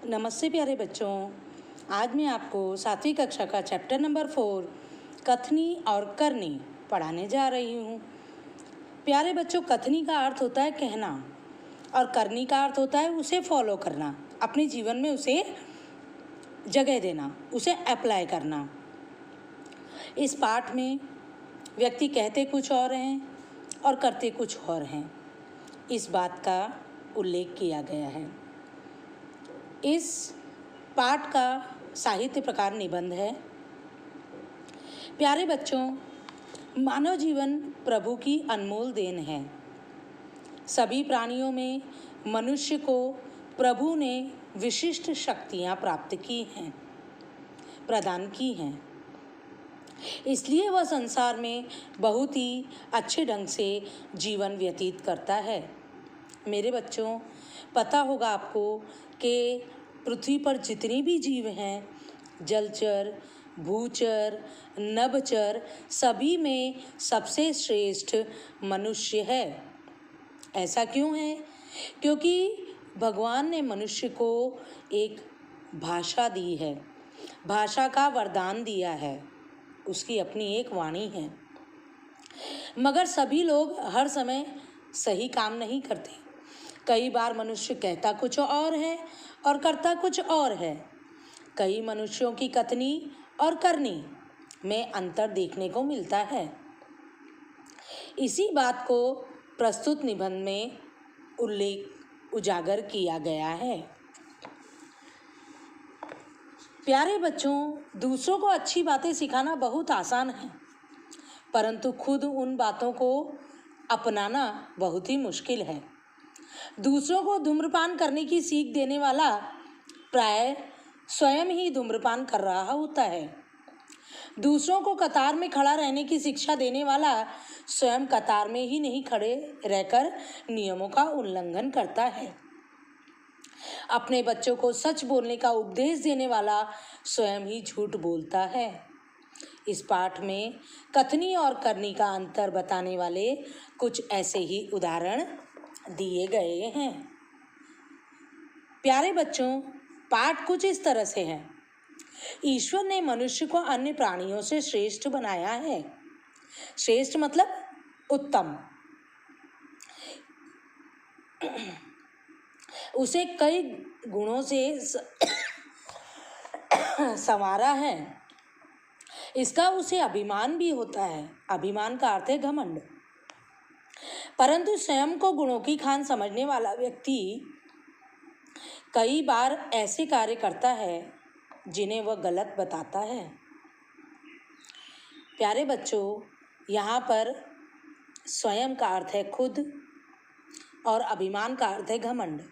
नमस्ते प्यारे बच्चों। आज मैं आपको 7वीं कक्षा का चैप्टर नंबर 4 कथनी और करनी पढ़ाने जा रही हूँ। प्यारे बच्चों, कथनी का अर्थ होता है कहना और करनी का अर्थ होता है उसे फॉलो करना, अपने जीवन में उसे जगह देना, उसे अप्लाई करना। इस पाठ में व्यक्ति कहते कुछ और हैं और करते कुछ और हैं, इस बात का उल्लेख किया गया है। इस पाठ का साहित्य प्रकार निबंध है। प्यारे बच्चों, मानव जीवन प्रभु की अनमोल देन है। सभी प्राणियों में मनुष्य को प्रभु ने विशिष्ट शक्तियाँ प्राप्त की हैं, प्रदान की हैं। इसलिए वह संसार में बहुत ही अच्छे ढंग से जीवन व्यतीत करता है। मेरे बच्चों, पता होगा आपको कि पृथ्वी पर जितने भी जीव हैं, जलचर, भूचर, नभचर, सभी में सबसे श्रेष्ठ मनुष्य है। ऐसा क्यों है? क्योंकि भगवान ने मनुष्य को एक भाषा दी है, भाषा का वरदान दिया है, उसकी अपनी एक वाणी है। मगर सभी लोग हर समय सही काम नहीं करते। कई बार मनुष्य कहता कुछ और है और करता कुछ और है। कई मनुष्यों की कथनी और करनी में अंतर देखने को मिलता है। इसी बात को प्रस्तुत निबंध में उजागर किया गया है। प्यारे बच्चों, दूसरों को अच्छी बातें सिखाना बहुत आसान है, परंतु खुद उन बातों को अपनाना बहुत ही मुश्किल है। दूसरों को धूम्रपान करने की सीख देने वाला प्राय स्वयं ही धूम्रपान कर रहा होता है। दूसरों को कतार में खड़ा रहने की शिक्षा देने वाला स्वयं कतार में ही नहीं खड़े रहकर नियमों का उल्लंघन करता है। अपने बच्चों को सच बोलने का उपदेश देने वाला स्वयं ही झूठ बोलता है। इस पाठ में कथनी और करनी का अंतर बताने वाले कुछ ऐसे ही उदाहरण दिए गए हैं। प्यारे बच्चों, पाठ कुछ इस तरह से है। ईश्वर ने मनुष्य को अन्य प्राणियों से श्रेष्ठ बनाया है। श्रेष्ठ मतलब उत्तम। उसे कई गुणों से संवारा है। इसका उसे अभिमान भी होता है। अभिमान का अर्थ है घमंड। परंतु स्वयं को गुणों की खान समझने वाला व्यक्ति कई बार ऐसे कार्य करता है जिन्हें वह गलत बताता है। प्यारे बच्चों, यहाँ पर स्वयं का अर्थ है खुद और अभिमान का अर्थ है घमंड।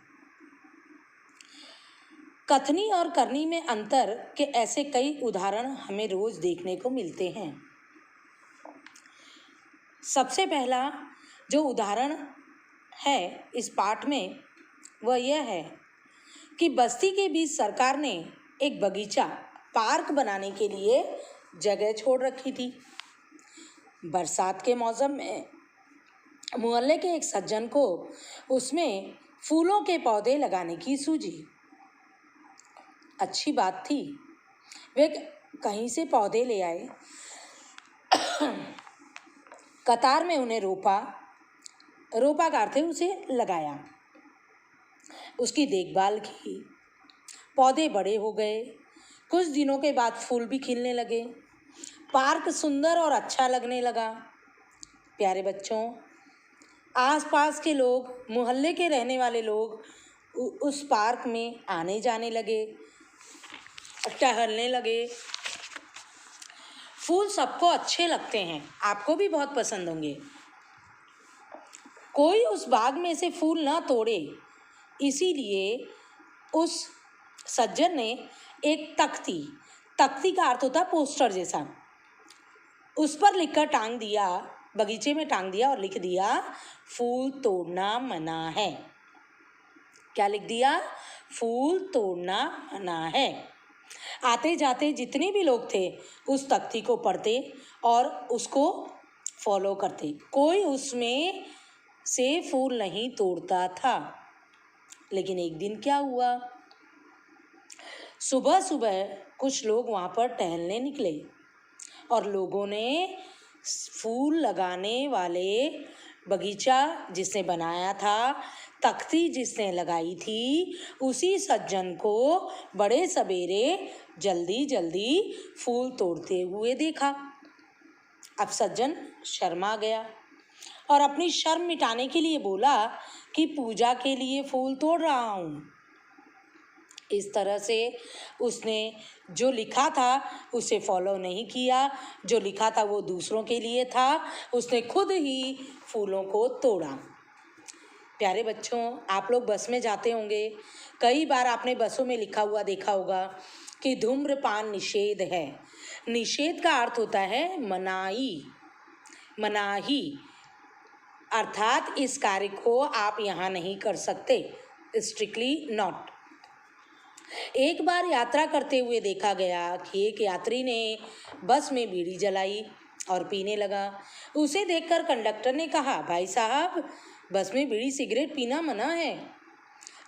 कथनी और करनी में अंतर के ऐसे कई उदाहरण हमें रोज देखने को मिलते हैं। सबसे पहला जो उदाहरण है इस पाठ में वह यह है कि बस्ती के बीच सरकार ने एक बगीचा, पार्क बनाने के लिए जगह छोड़ रखी थी। बरसात के मौसम में मोहल्ले के एक सज्जन को उसमें फूलों के पौधे लगाने की सूझी। अच्छी बात थी। वे कहीं से पौधे ले आए, कतार में उन्हें रोपा का अर्थ है उसे लगाया, उसकी देखभाल की। पौधे बड़े हो गए। कुछ दिनों के बाद फूल भी खिलने लगे। पार्क सुंदर और अच्छा लगने लगा। प्यारे बच्चों, आसपास के लोग, मोहल्ले के रहने वाले लोग उस पार्क में आने जाने लगे, टहलने लगे। फूल सबको अच्छे लगते हैं, आपको भी बहुत पसंद होंगे। कोई उस बाग में से फूल ना तोड़े, इसीलिए उस सज्जन ने एक तख्ती का अर्थ होता है पोस्टर जैसा, उस पर लिखकर टांग दिया, बगीचे में टांग दिया और लिख दिया फूल तोड़ना मना है। क्या लिख दिया? फूल तोड़ना मना है। आते जाते जितने भी लोग थे उस तख्ती को पढ़ते और उसको फॉलो करते। कोई उसमें से फूल नहीं तोड़ता था। लेकिन एक दिन क्या हुआ? सुबह सुबह कुछ लोग वहाँ पर टहलने निकले और लोगों ने फूल लगाने वाले बगीचा जिसने बनाया था, तख्ती जिसने लगाई थी, उसी सज्जन को बड़े सवेरे जल्दी जल्दी फूल तोड़ते हुए देखा। अब सज्जन शर्मा गया और अपनी शर्म मिटाने के लिए बोला कि पूजा के लिए फूल तोड़ रहा हूँ। इस तरह से उसने जो लिखा था उसे फॉलो नहीं किया, जो लिखा था वो दूसरों के लिए था, उसने खुद ही फूलों को तोड़ा। प्यारे बच्चों, आप लोग बस में जाते होंगे, कई बार आपने बसों में लिखा हुआ देखा होगा कि धूम्रपान निषेध है। निषेध का अर्थ होता है मनाही, मनाही, अर्थात इस कार्य को आप यहाँ नहीं कर सकते, स्ट्रिक्टली नॉट। एक बार यात्रा करते हुए देखा गया कि एक यात्री ने बस में बीड़ी जलाई और पीने लगा। उसे देखकर कंडक्टर ने कहा, भाई साहब, बस में बीड़ी सिगरेट पीना मना है।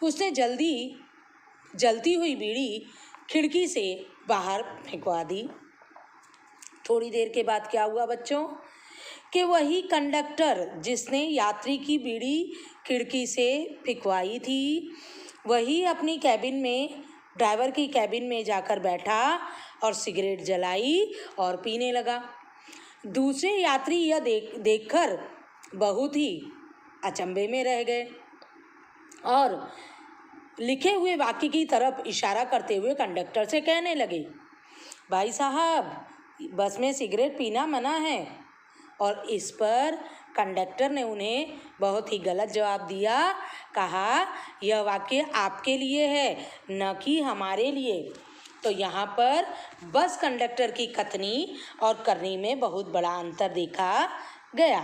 उसने जलती हुई बीड़ी खिड़की से बाहर फेंकवा दी। थोड़ी देर के बाद क्या हुआ बच्चों कि वही कंडक्टर जिसने यात्री की बीड़ी खिड़की से फेंकवाई थी, वही अपनी कैबिन में, ड्राइवर की कैबिन में जाकर बैठा और सिगरेट जलाई और पीने लगा। दूसरे यात्री यह देखकर बहुत ही अचंभे में रह गए और लिखे हुए वाक्य की तरफ इशारा करते हुए कंडक्टर से कहने लगे, भाई साहब, बस में सिगरेट पीना मना है। और इस पर कंडक्टर ने उन्हें बहुत ही गलत जवाब दिया, कहा, यह वाक्य आपके लिए है, न कि हमारे लिए। तो यहाँ पर बस कंडक्टर की कथनी और करनी में बहुत बड़ा अंतर देखा गया।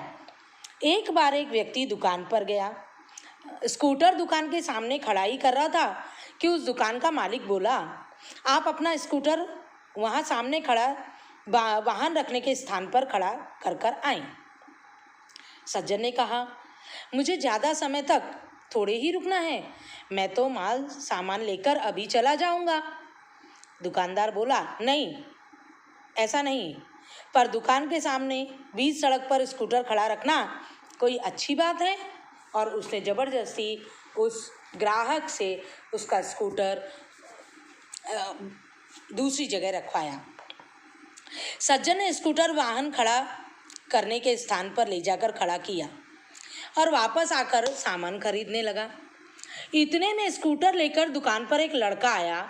एक बार एक व्यक्ति दुकान पर गया। स्कूटर दुकान के सामने खड़ा ही कर रहा था कि उस दुकान का मालिक बोला, आप अपना स्कूटर वहाँ सामने खड़ा वाहन रखने के स्थान पर खड़ा कर आएं। सज्जन ने कहा, मुझे ज़्यादा समय तक थोड़े ही रुकना है, मैं तो माल सामान लेकर अभी चला जाऊंगा। दुकानदार बोला, नहीं, ऐसा नहीं, पर दुकान के सामने बीच सड़क पर स्कूटर खड़ा रखना कोई अच्छी बात है। और उसने ज़बरदस्ती उस ग्राहक से उसका स्कूटर दूसरी जगह रखवाया। सज्जन ने स्कूटर वाहन खड़ा करने के स्थान पर ले जाकर खड़ा किया और वापस आकर सामान खरीदने लगा। इतने में स्कूटर लेकर दुकान पर एक लड़का आया।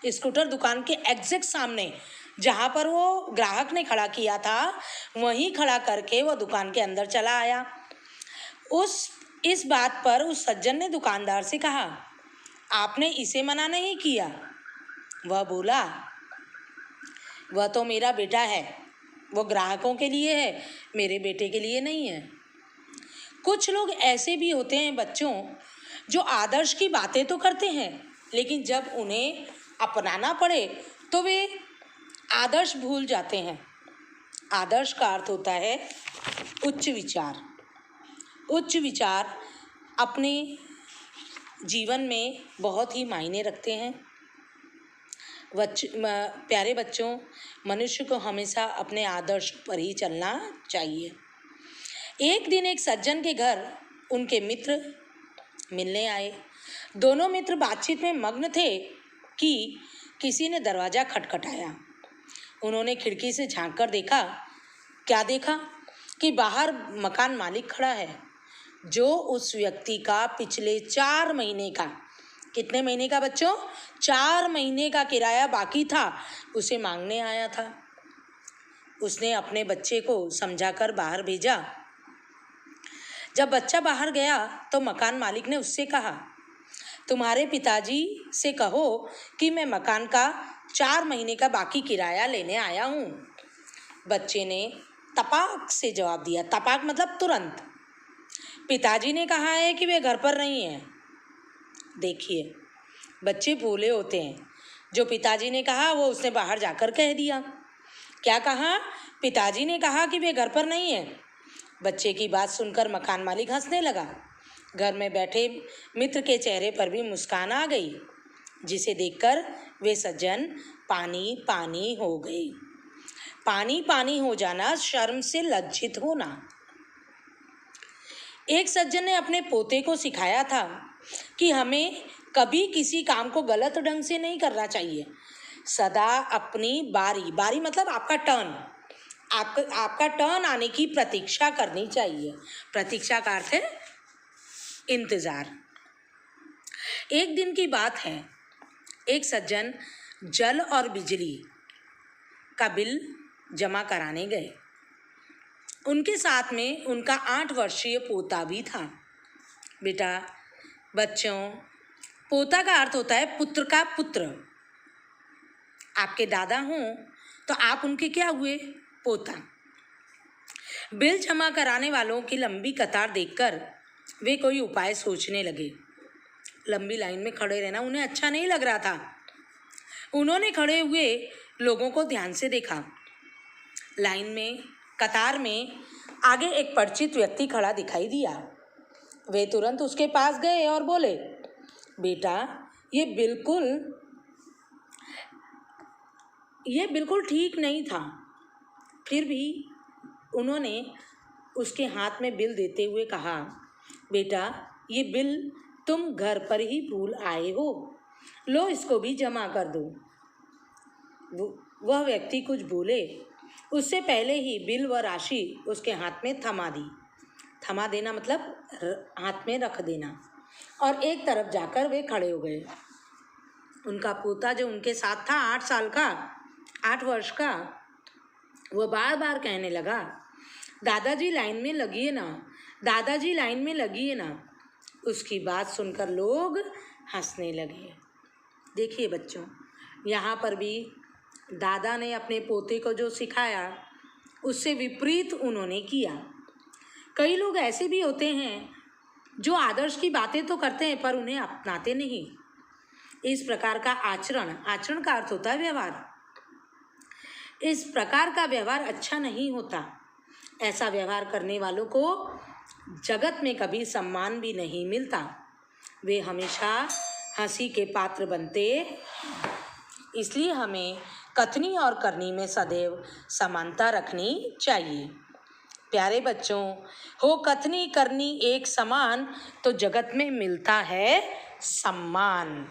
स्कूटर दुकान के एग्जैक्ट सामने जहाँ पर वो ग्राहक ने खड़ा किया था, वहीं खड़ा करके वो दुकान के अंदर चला आया। इस बात पर उस सज्जन ने दुकानदार से कहा, आपने इसे मना नहीं किया। वह बोला, वह तो मेरा बेटा है, वो ग्राहकों के लिए है, मेरे बेटे के लिए नहीं है। कुछ लोग ऐसे भी होते हैं बच्चों, जो आदर्श की बातें तो करते हैं, लेकिन जब उन्हें अपनाना पड़े तो वे आदर्श भूल जाते हैं। आदर्श का अर्थ होता है उच्च विचार। उच्च विचार अपने जीवन में बहुत ही मायने रखते हैं। प्यारे बच्चों, मनुष्य को हमेशा अपने आदर्श पर ही चलना चाहिए। एक दिन एक सज्जन के घर उनके मित्र मिलने आए। दोनों मित्र बातचीत में मग्न थे कि किसी ने दरवाज़ा खटखटाया। उन्होंने खिड़की से झांक कर देखा। क्या देखा कि बाहर मकान मालिक खड़ा है, जो उस व्यक्ति का पिछले 4 महीने का, कितने महीने का बच्चों, 4 महीने का किराया बाकी था, उसे मांगने आया था। उसने अपने बच्चे को समझाकर बाहर भेजा। जब बच्चा बाहर गया तो मकान मालिक ने उससे कहा, तुम्हारे पिताजी से कहो कि मैं मकान का 4 महीने का बाकी किराया लेने आया हूँ। बच्चे ने तपाक से जवाब दिया। तपाक मतलब तुरंत। पिताजी ने कहा है कि वे घर पर नहीं हैं। देखिए, बच्चे भोले होते हैं। जो पिताजी ने कहा वो उसने बाहर जाकर कह दिया। क्या कहा? पिताजी ने कहा कि वे घर पर नहीं हैं। बच्चे की बात सुनकर मकान मालिक हंसने लगा। घर में बैठे मित्र के चेहरे पर भी मुस्कान आ गई, जिसे देखकर वे सज्जन पानी पानी हो गए। पानी पानी हो जाना, शर्म से लज्जित होना। एक सज्जन ने अपने पोते को सिखाया था कि हमें कभी किसी काम को गलत ढंग से नहीं करना चाहिए। सदा अपनी बारी, बारी मतलब आपका टर्न, आपका टर्न आने की प्रतीक्षा करनी चाहिए। प्रतीक्षा का अर्थ है इंतजार। एक दिन की बात है, एक सज्जन जल और बिजली का बिल जमा कराने गए। उनके साथ में उनका 8 वर्षीय पोता भी था। बेटा, बच्चों, पोता का अर्थ होता है पुत्र का पुत्र। आपके दादा हों तो आप उनके क्या हुए? पोता। बिल जमा कराने वालों की लंबी कतार देखकर वे कोई उपाय सोचने लगे। लंबी लाइन में खड़े रहना उन्हें अच्छा नहीं लग रहा था। उन्होंने खड़े हुए लोगों को ध्यान से देखा। लाइन में, कतार में आगे एक परिचित व्यक्ति खड़ा दिखाई दिया। वे तुरंत उसके पास गए और बोले, बेटा, ये बिल्कुल ठीक नहीं था। फिर भी उन्होंने उसके हाथ में बिल देते हुए कहा, बेटा, ये बिल तुम घर पर ही भूल आए हो, लो इसको भी जमा कर दो। वह व्यक्ति कुछ बोले उससे पहले ही बिल व राशि उसके हाथ में थमा दी। थमा देना मतलब हाथ में रख देना। और एक तरफ जाकर वे खड़े हो गए। उनका पोता जो उनके साथ था, 8 वर्ष का, वह बार बार कहने लगा, दादाजी लाइन में लगिए ना, दादाजी लाइन में लगिए ना। उसकी बात सुनकर लोग हंसने लगे। देखिए बच्चों, यहाँ पर भी दादा ने अपने पोते को जो सिखाया उससे विपरीत उन्होंने किया। कई लोग ऐसे भी होते हैं जो आदर्श की बातें तो करते हैं पर उन्हें अपनाते नहीं। इस प्रकार का आचरण का अर्थ होता है व्यवहार। इस प्रकार का व्यवहार अच्छा नहीं होता। ऐसा व्यवहार करने वालों को जगत में कभी सम्मान भी नहीं मिलता। वे हमेशा हंसी के पात्र बनते। इसलिए हमें कथनी और करनी में सदैव समानता रखनी चाहिए। प्यारे बच्चों, हो कथनी करनी एक समान तो जगत में मिलता है सम्मान।